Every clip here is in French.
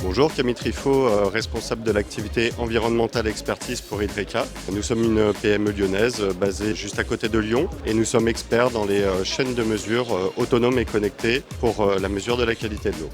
Bonjour, Camille Trifot, responsable de l'activité environnementale expertise pour Hydreka. Nous sommes une PME lyonnaise basée juste à côté de Lyon et nous sommes experts dans les chaînes de mesure autonomes et connectées pour la mesure de la qualité de l'eau.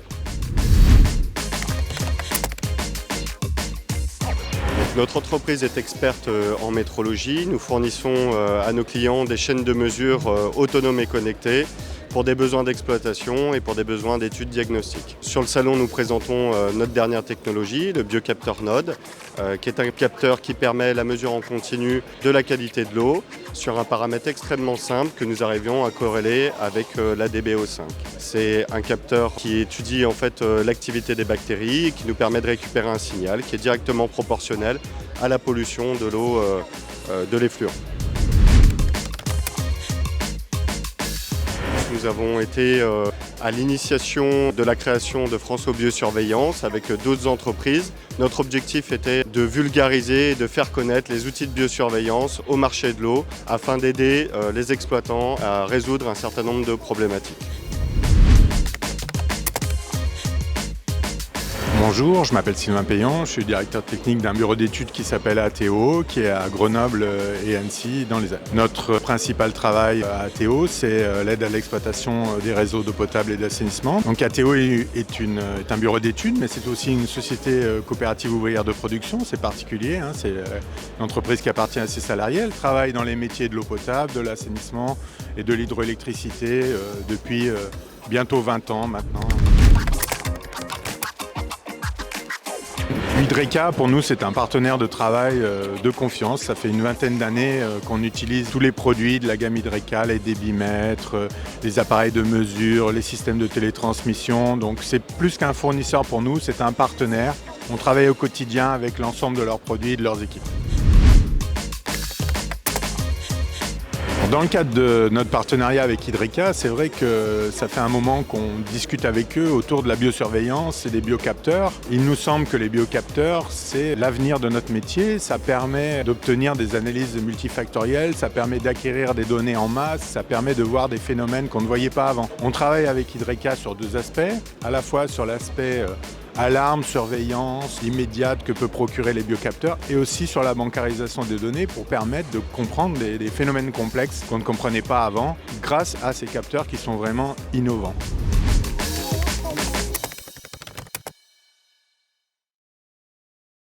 Notre entreprise est experte en métrologie. Nous fournissons à nos clients des chaînes de mesure autonomes et connectées pour des besoins d'exploitation et pour des besoins d'études diagnostiques. Sur le salon, nous présentons notre dernière technologie, le biocapteur Node, qui est un capteur qui permet la mesure en continu de la qualité de l'eau sur un paramètre extrêmement simple que nous arrivions à corréler avec la DBO5. C'est un capteur qui étudie en fait l'activité des bactéries et qui nous permet de récupérer un signal qui est directement proportionnel à la pollution de l'eau de l'effluent. Nous avons été à l'initiation de la création de France Eau Biosurveillance avec d'autres entreprises. Notre objectif était de vulgariser et de faire connaître les outils de biosurveillance au marché de l'eau afin d'aider les exploitants à résoudre un certain nombre de problématiques. Bonjour, je m'appelle Sylvain Payan, je suis directeur technique d'un bureau d'études qui s'appelle ATO, qui est à Grenoble et Annecy dans les Alpes. Notre principal travail à ATO, c'est l'aide à l'exploitation des réseaux d'eau potable et d'assainissement. Donc ATO est un bureau d'études, mais c'est aussi une société coopérative ouvrière de production, c'est particulier, c'est une entreprise qui appartient à ses salariés. Elle travaille dans les métiers de l'eau potable, de l'assainissement et de l'hydroélectricité depuis bientôt 20 ans maintenant. Hydreka, pour nous, c'est un partenaire de travail de confiance. Ça fait une vingtaine d'années qu'on utilise tous les produits de la gamme Hydreka, les débitmètres, les appareils de mesure, les systèmes de télétransmission. Donc c'est plus qu'un fournisseur pour nous, c'est un partenaire. On travaille au quotidien avec l'ensemble de leurs produits et de leurs équipes. Dans le cadre de notre partenariat avec Hydreka, c'est vrai que ça fait un moment qu'on discute avec eux autour de la biosurveillance et des biocapteurs. Il nous semble que les biocapteurs, c'est l'avenir de notre métier. Ça permet d'obtenir des analyses multifactorielles, ça permet d'acquérir des données en masse, ça permet de voir des phénomènes qu'on ne voyait pas avant. On travaille avec Hydreka sur deux aspects, à la fois sur l'aspect alarme, surveillance immédiate que peut procurer les biocapteurs et aussi sur la bancarisation des données pour permettre de comprendre des phénomènes complexes qu'on ne comprenait pas avant grâce à ces capteurs qui sont vraiment innovants.